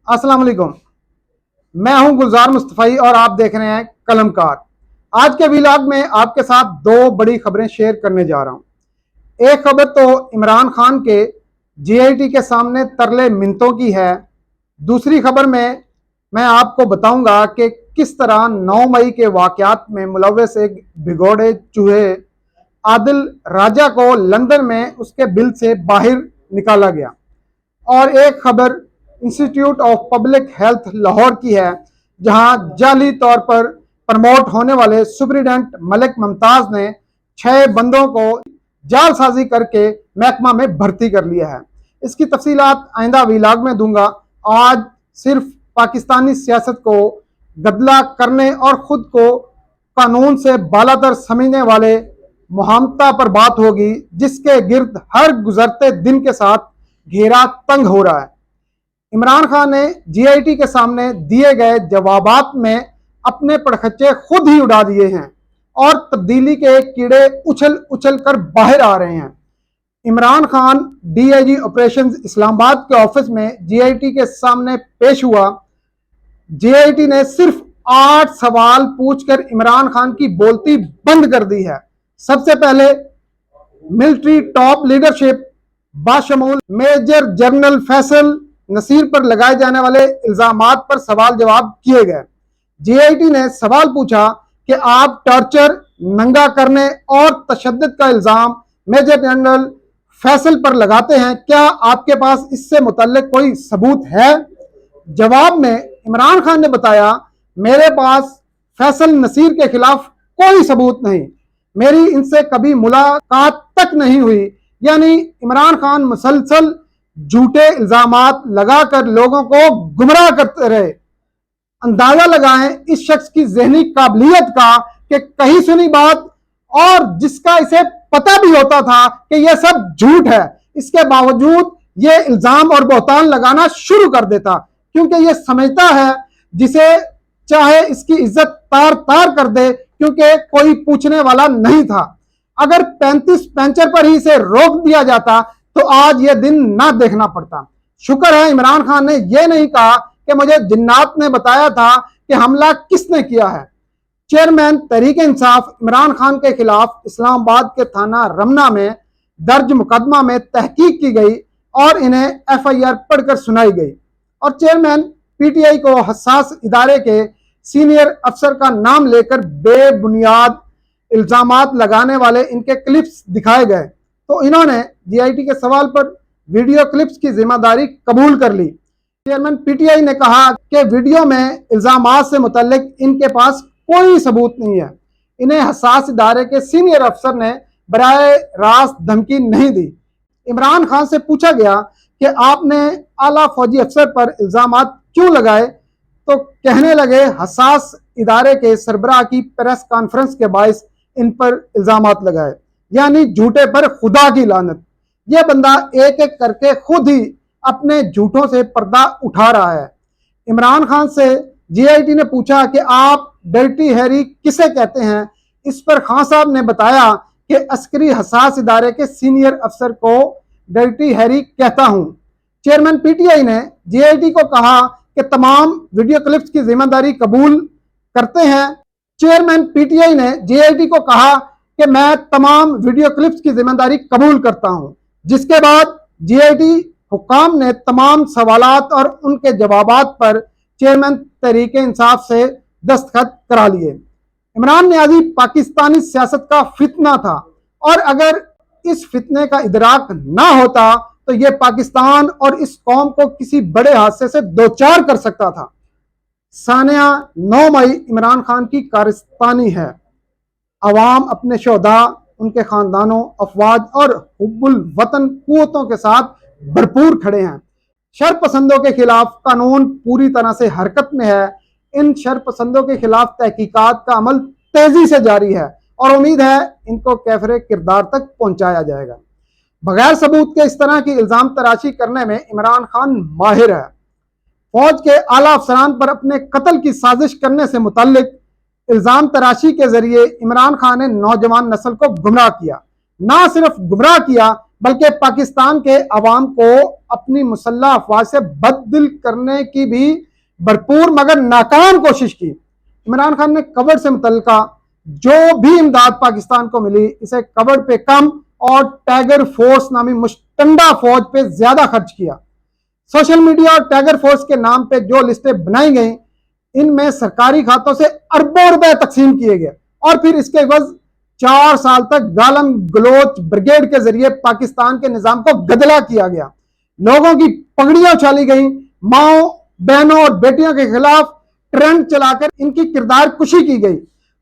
अस्सलाम वालेकुम। मैं हूं गुलजार मुस्तफ़ी और आप देख रहे हैं कलमकार। आज के व्लॉग में आपके साथ दो बड़ी खबरें शेयर करने जा रहा हूं। एक खबर तो इमरान खान के जीआईटी के सामने तरले मिन्नतों की है। दूसरी खबर में मैं आपको बताऊंगा कि किस तरह 9 मई के वाकयात में मुलव्वस एक भिगोड़े चूहे आदिल राजा को लंदन में उसके बिल से बाहर निकाला गया। और एक खबर institute of public health Lahore की है, जहां जाली तौर पर प्रमोट होने वाले सुप्रीडेंट मलिक मुमताज ने 6 बंदों को जालसाजी करके महकमा में भर्ती कर लिया है। इसकी तफसीलात आइंदा व्लॉग में दूंगा। आज सिर्फ पाकिस्तानी सियासत को गदला करने और खुद को कानून से बालातर समझने वाले मुहामता पर बात होगी, जिसके गिर्द हर गुजरते दिन के साथ घेरा तंग हो रहा है। इमरान खान ने जीआईटी के सामने दिए गए जवाबात में अपने पड़खच्चे खुद ही उड़ा दिए हैं और तब्दीली के कीड़े उछल उछल कर बाहर आ रहे हैं। इमरान खान डीआईजी ऑपरेशंस इस्लामाबाद के ऑफिस में जीआईटी के सामने पेश हुआ। जीआईटी ने सिर्फ 8 सवाल पूछकर इमरान खान की बोलती बंद कर दी है। सबसे पहले मिलिट्री टॉप लीडरशिप बाशमूल मेजर जनरल फैसल नसीर पर लगाए जाने वाले इल्जामात पर सवाल जवाब किए गए। जीआईटी ने सवाल पूछा कि आप टॉर्चर, नंगा करने और तशद्दुद का इल्जाम मेजर जनरल फैसल पर लगाते हैं, क्या आपके पास इससे मुतल्लिक कोई सबूत है? जवाब में इमरान खान ने बताया, मेरे पास फैसल नसीर के खिलाफ कोई सबूत नहीं, मेरी इनसे कभी मुलाकात तक नहीं हुई। यानी इमरान खान मुसलसल झूठे इल्जामात लगाकर लोगों को गुमराह करते रहे। अंदाजा लगाएं इस शख्स की ज़हनी काबिलियत का कि कहीं सुनी बात और जिसका इसे पता भी होता था कि यह सब झूठ है, इसके बावजूद ये इल्जाम और बहतान लगाना शुरू कर देता, क्योंकि यह समझता है जिसे चाहे इसकी इज्जत तार तार कर दे, क्योंकि कोई पूछने वाला नहीं था। अगर 35 पेंचर पर ही इसे रोक दिया जाता तो आज यह दिन ना देखना पड़ता। शुक्र है इमरान खान ने यह नहीं कहा कि मुझे जिन्नात ने बताया था कि हमला किसने किया है। चेयरमैन तहरीक इंसाफ इमरान खान के खिलाफ इस्लामाबाद के थाना रमना में दर्ज मुकदमा में तहकीक की गई और इन्हें एफआईआर पढ़कर सुनाई गई। और चेयरमैन पीटीआई को हसास इदारे के सीनियर अफसर का नाम लेकर बेबुनियाद इल्जामात लगाने वाले इनके क्लिप्स दिखाए गए, तो इन्होंने जीआईटी के सवाल पर वीडियो क्लिप्स की जिम्मेदारी कबूल कर ली। चेयरमैन पीटीआई ने कहा कि वीडियो में इल्जामात से मुतल्लिक इनके पास कोई सबूत नहीं है। इन्हें हसास इदारे के सीनियर अफसर ने बराए रास्त धमकी नहीं दी। इमरान खान से पूछा गया कि आपने आला फौजी अफसर पर इल्जामात क्यों लगाए, तो कहने लगे हसास इदारे के सरबराह की प्रेस कॉन्फ्रेंस के बायस इन पर इल्जामात लगाए, यानी झूठे पर खुदा की लानत। यह बंदा एक एक करके खुद ही अपने झूठों से पर्दा उठा रहा है। इमरान खान से जीआईटी ने पूछा कि आप डर्टी हैरी किसे कहते हैं। इस पर खान साहब ने बताया कि अस्करी हसास इदारे के सीनियर अफसर को डर्टी हैरी कहता हूं। चेयरमैन पीटीआई ने जीआईटी को कहा कि तमाम वीडियो क्लिप्स की जिम्मेदारी कबूल करते हैं। चेयरमैन पीटीआई ने जीआईटी को कहा कि मैं तमाम वीडियो क्लिप्स की जिम्मेदारी कबूल करता हूं, जिसके बाद जीआईटी हुकाम ने तमाम सवालात और उनके जवाबात पर चेयरमैन तहरीक इंसाफ से दस्तखत करा लिए। इमरान नियाज़ी पाकिस्तानी सियासत का फितना था और अगर इस फितने का इदराक ना होता तो यह पाकिस्तान और इस कौम को किसी बड़े हादसे से दो चार कर सकता था। सानिया 9 मई इमरान खान की कारस्तानी है। अवाम अपने शोधा, उनके खानदानों, अफवाज और हुब्बुल वतन कुव्वतों के साथ भरपूर खड़े हैं। शरपसंदों के खिलाफ कानून पूरी तरह से हरकत में है। इन शरपसंदों के खिलाफ तहकीकात का अमल तेजी से जारी है और उम्मीद है इनको कैफरे किरदार तक पहुंचाया जाएगा। बगैर सबूत के इस तरह की इल्जाम तराशी करने में इमरान खान माहिर है। फौज के आला अफसरान पर अपने कत्ल की साजिश करने से मुतल्लिक इल्जाम तराशी के जरिए इमरान खान ने नौजवान नस्ल को गुमराह किया। ना सिर्फ गुमराह किया بلکہ پاکستان کے عوام کو اپنی مسلح افواج سے بددل کرنے کی بھی بھرپور مگر ناکام کوشش کی۔ عمران خان نے کوڈ سے متعلقہ جو بھی امداد پاکستان کو ملی اسے کوڈ پہ کم اور ٹائیگر فورس نامی مشتنڈہ فوج پہ زیادہ خرچ کیا۔ سوشل میڈیا اور ٹائیگر فورس کے نام پہ جو لسٹیں بنائی گئیں ان میں سرکاری کھاتوں سے اربوں روپے تقسیم کیے گئے اور پھر اس کے عوض 4 سال تک گالم گلوچ بریگیڈ کے ذریعے پاکستان کے نظام کو گدلا کیا گیا۔ لوگوں کی پگڑیاں اچھالی گئیں، ماؤں بہنوں اور بیٹیوں کے خلاف ٹرینڈ چلا کر ان کی کردار کشی کی گئی۔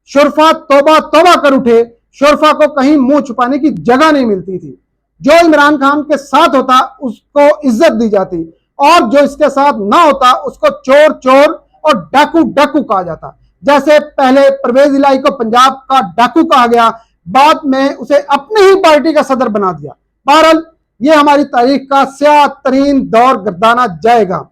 شرفا توبہ توبہ کر اٹھے، شرفا کو کہیں منہ چھپانے کی جگہ نہیں ملتی تھی۔ جو عمران خان کے ساتھ ہوتا اس کو عزت دی جاتی اور جو اس کے ساتھ نہ ہوتا اس کو چور چور اور ڈاکو ڈاکو کہا جاتا۔ جیسے پہلے پرویز الہی کو پنجاب کا ڈاکو کہا گیا، بعد میں اسے اپنی ہی پارٹی کا صدر بنا دیا۔ بہرحال یہ ہماری تاریخ کا سیاہ ترین دور گردانا جائے گا۔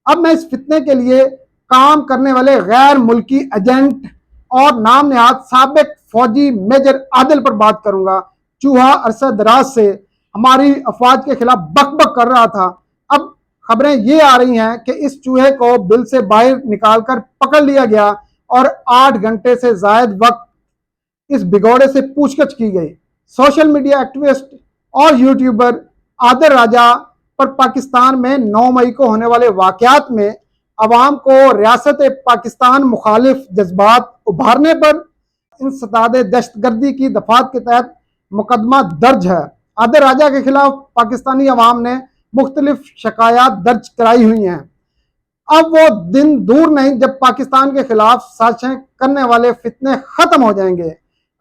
اب میں اس فتنے کے لیے کام کرنے والے غیر ملکی ایجنٹ اور نام نہاد سابق فوجی میجر عادل پر بات کروں گا۔ چوہا عرصہ دراز سے ہماری افواج کے خلاف بک بک کر رہا تھا، اب خبریں یہ آ رہی ہیں کہ اس چوہے کو بل سے باہر نکال کر پکڑ لیا گیا اور 8 گھنٹے سے زائد وقت اس بگوڑے سے پوچھ گچھ کی گئی۔ سوشل میڈیا ایکٹیوسٹ اور یوٹیوبر عادل راجہ پر پاکستان میں 9 مئی کو ہونے والے واقعات میں عوام کو ریاست پاکستان مخالف جذبات ابھارنے پر انسداد دہشت گردی کی دفعات کے تحت مقدمہ درج ہے۔ عادل راجہ کے خلاف پاکستانی عوام نے مختلف شکایات درج کرائی ہوئی ہیں۔ اب وہ دن دور نہیں جب پاکستان کے خلاف سازشیں کرنے والے فتنے ختم ہو جائیں گے۔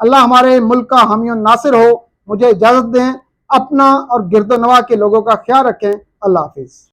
اللہ ہمارے ملک کا حامی و ناصر ہو۔ مجھے اجازت دیں، اپنا اور گرد و نواح کے لوگوں کا خیال رکھیں۔ اللہ حافظ۔